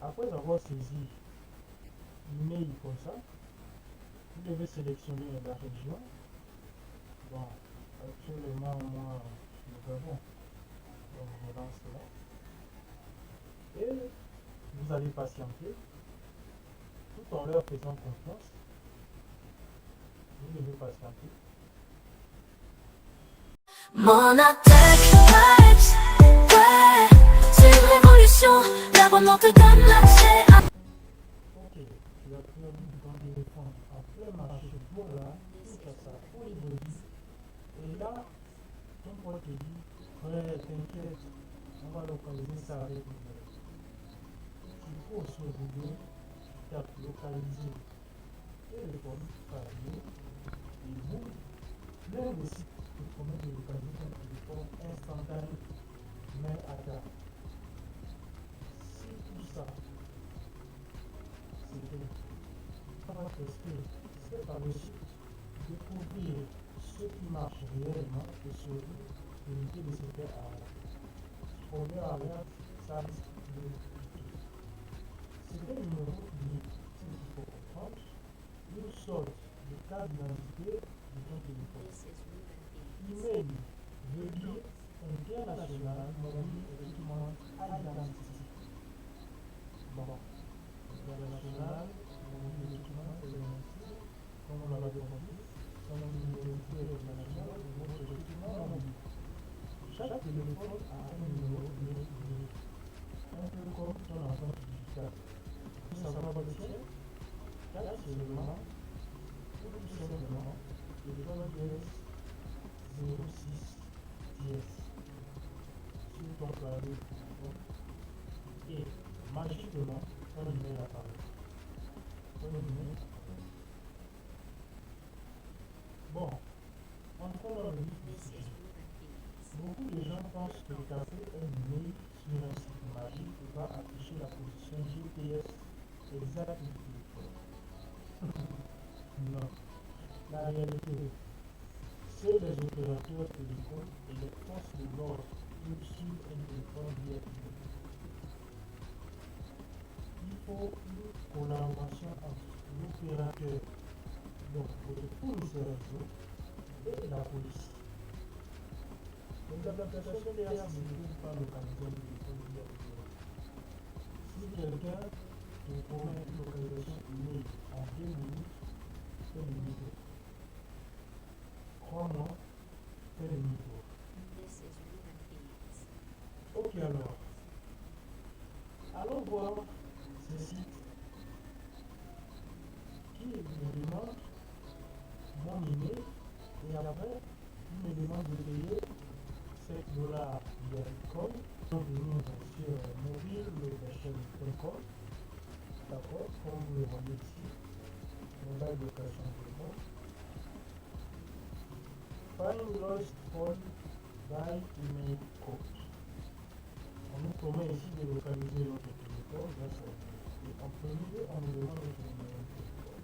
Après avoir saisi l'email comme ça, vous devez sélectionner la région. Bon, actuellement, moi, nous avons. Donc, je lance là. Et vous allez patienter tout en leur faisant confiance. Vous devez patienter. Mon attaque vibes, ouais, c'est une révolution. L'abonnement te donne l'accès à... Ok, tu as pris un bouton de téléphone en plein marché, voilà, tout à ça, pour les brebis. Et là, ton pote te dit, ouais, t'inquiète, on va localiser ça avec Google. Il faut sur Google, tu tapes localiser téléphone, radio, et vous, plein de sites te promettent de localiser ton téléphone instantané. Mais attends, si tout ça, c'était pas tester, c'est pas le site, découvrir ce qui marche réellement et surtout éviter de se faire arnaquer. Premier alerte, ça risque de cliquer. C'est un numéro unique, c'est ce qu'il faut comprendre. Une sorte de carte d'identité de ton téléphone. Email veut dire international mobile equipment identity. Bon, international mobile equipment identity, comme on l'avait compris, c'est une identité internationale de votre équipement mobile. Chaque téléphone a un numéro unique, un peu comme ton empreinte digitale. Pour savoir le tien, tape seulement ou tout simplement téléphone dièse 06 dièse sur ton clavier et magiquement ton email apparaît. Ton email. Bon, entrons dans le vif du sujet. Beaucoup de gens pensent que taper un email sur un site magique va afficher la position GPS exacte du téléphone. Non. La réalité, c'est les opérateurs télécoms et les forces de l'ordre peuvent suivre un téléphone via email. Il faut une collaboration entre l'opérateur, donc votre fournisseur réseau, et la police. Les applications derrière ne peuvent pas localiser le téléphone via email. Si quelqu'un te promet une localisation email en 2 minutes, fais le mytho. Crois-moi, fais le mytho. Ok alors, allons voir ce site qui me demande mon email et après il me demande de payer $7 via Bitcoin. Donc venir sur mobile.com, d'accord, comme vous le voyez ici, mobile location téléphone. Find lost phone by email code. On nous promet ici de localiser notre téléphone grâce à email. Et en premier lieu, on nous demande notre numéro de téléphone.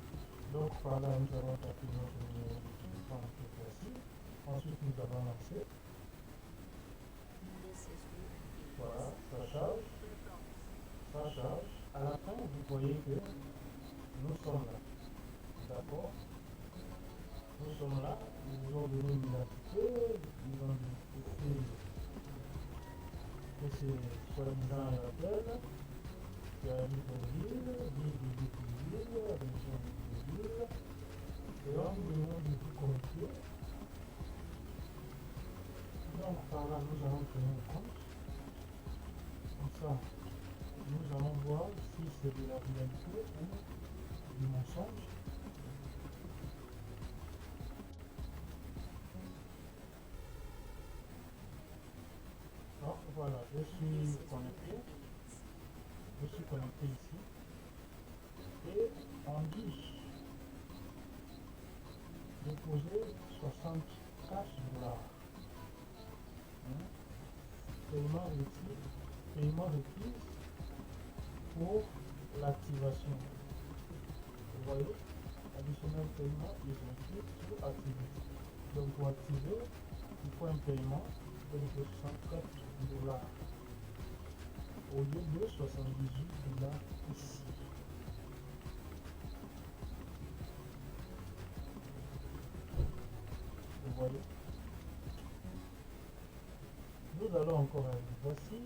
Donc par là, nous allons taper notre numéro de téléphone cette fois-ci. Ensuite, nous allons lancer. Voilà, ça charge. Ça charge. À la fin, vous voyez que nous sommes là. D'accord? Nous sommes là. Ils ont donné une identité. Ils ont dit que c'est soi-disant un appel. Tu as mis ton ville, région de ville. Et là, on vous demande de vous connecter. Donc par là, nous allons créer un compte. Comme ça, nous allons voir si c'est de la réalité ou du mensonge. Donc voilà, je suis connecté. Je suis connecté ici. Et on dit déposer $64. Paiement requis pour l'activation. Vous voyez, additionnel paiement is requis to activate. Donc pour activer, il faut un paiement de $64. au lieu de 78$ ici. Vous voyez? Nous allons encore aller. Voici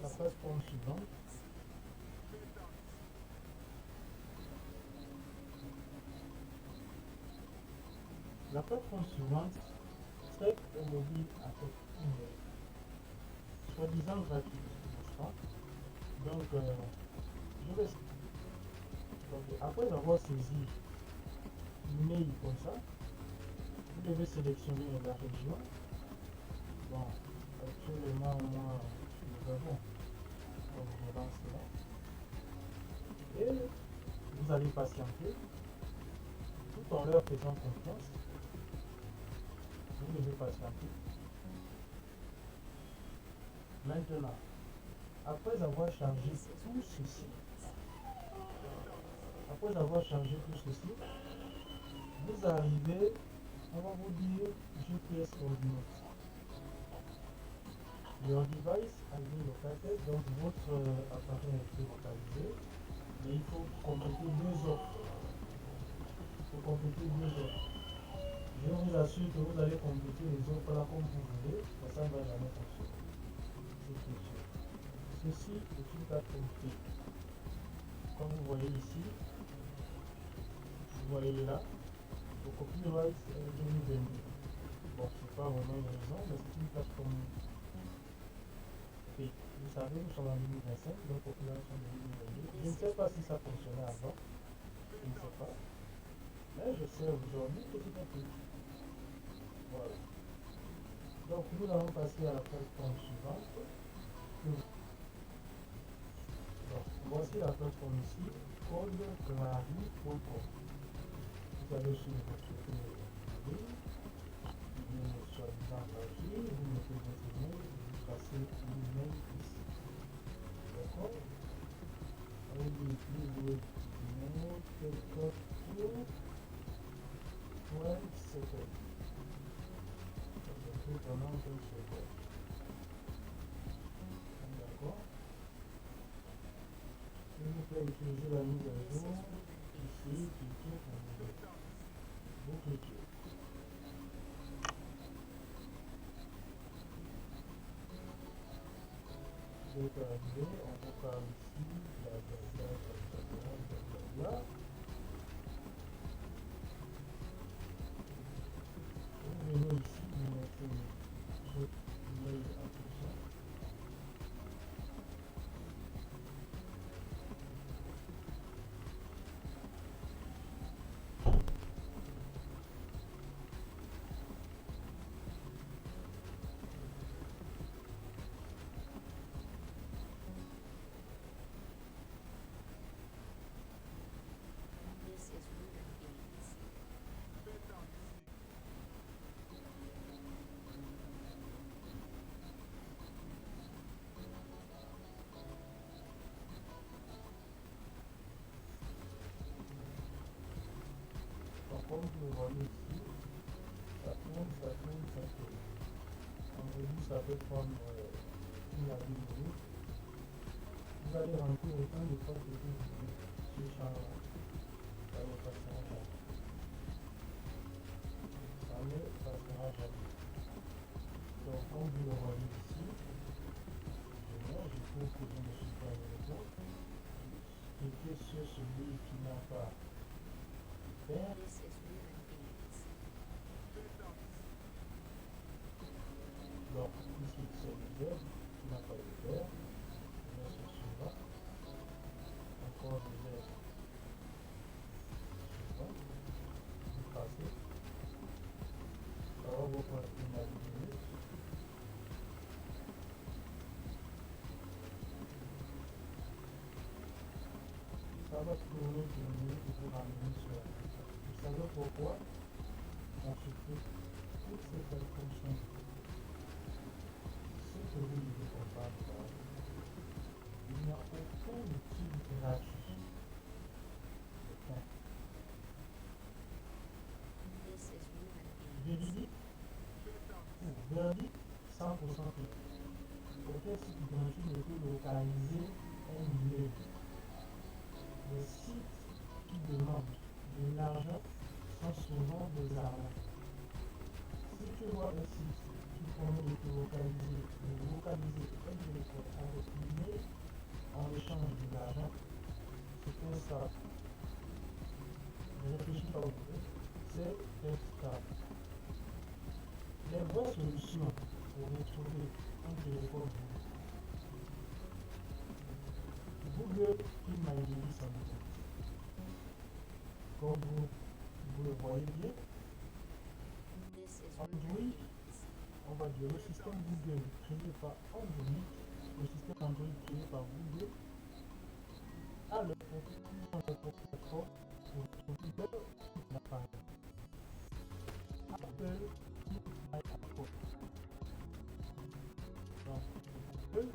la plateforme suivante. La plateforme suivante traite au mobile avec email, soi-disant gratuit, n'est-ce pas? Donc, je vais. Donc, après avoir saisi l'email comme ça, vous devez sélectionner la région. Bon, actuellement, moi, je suis au Gabon. Donc, je lance là. Et vous allez patienter tout en leur faisant confiance. Vous devez patienter. Maintenant, après avoir chargé tout ceci, vous arrivez, on va vous dire GPS coordinates. Your device has been located, donc votre appareil a été localisé, mais il faut compléter deux offres. Je vous assure que vous allez compléter les offres là comme vous voulez, mais ça ne va jamais fonctionner. C'est sûr. Ceci est une carte qualité. Comme vous voyez ici, vous voyez là, le copyright 2022. Bon, c'est pas vraiment une raison, mais c'est une carte comme P. Vous savez, nous sommes en 2025, donc copyright en 2022. Je ne sais pas si ça fonctionnait avant, je ne sais pas. Mais je sais aujourd'hui petit à petit. Voilà. Donc nous allons passer à la plateforme suivante. Donc, voici la plateforme ici, codeclari.com. Vous allez sur votre ligne, soi-disant gratuit, vous mettez votre email, vous passez l'email ici. D'accord? On dit plus email, quelque chose. Ouais, c'est tout. C'est tout pendant que c'est bon. D'accord? S'il vous plaît, utilisez la mise à jour. Ici, cliquez pour vous cliquez. Vous êtes arrivé, on vous parle ici, blablabla. Vous venez ici, vous mettez votre mail en question. Donc, comme vous le voyez ici, ça tourne. En début, ça peut prendre une à 2 minutes. Vous allez remplir autant de fois que vous voulez ce champ-là. Ça ne passera jamais. Donc, comme vous le voyez ici, je trouve que je ne suis pas heureux. Cliquez sur celui qui n'a pas faire. Donc, ici, c'est le Z qui n'a pas de faire. Je mets sur suivant. Encore le Z suivant. Vous passez. Ça va vous prendre une à 2 minutes. Ça va tourner et vous ramener sur la fonction. Vous savez pourquoi? On se fait toutes ces fonctions. Ce que vous devez comprendre, il n'y a aucun outil gratuit. Aucun. Véridique, 100% aucun site gratuit ne peut localiser un email. Les sites qui demandent de l'argent sont souvent des arnaques. Si tu vois un site qui promet de te localiser un téléphone avec email en échange de l'argent, c'est un start. Ne réfléchis pas au tout, c'est un start. Les vraies solutions pour retrouver un téléphone Google Find My Device en tête. Comme vous le voyez bien, Android, on va dire le système Google créé par Android, le système Android créé par Google, a le propre plateforme pour retrouver leur appareil. Apple My iPhone. Donc, Google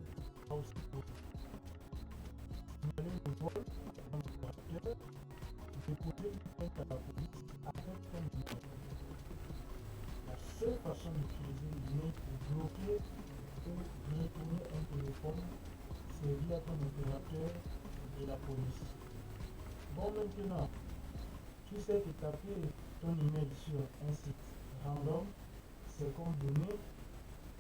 a aussi signaler le vol d'un opérateur, déposer une plainte à la police avec ton numéro. La seule façon d'utiliser l'email pour bloquer ou retourner un téléphone, c'est via ton opérateur et la police. Bon, maintenant, tu sais que taper ton email sur un site random, c'est comme donner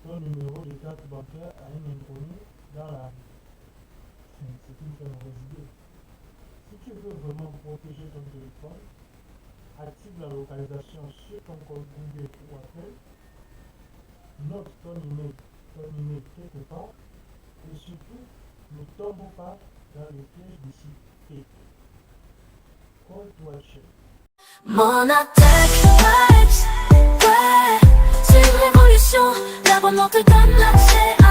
ton numéro de carte bancaire à un inconnu dans la rue. C'est une très mauvaise idée. Si tu veux vraiment protéger ton téléphone, active la localisation sur ton compte Google ou Apple, note ton email quelque part et surtout ne tombe pas dans le piège des sites fake. Call to action. Monatech Vibes, ouais, c'est une révolution, l'abonnement te donne l'accès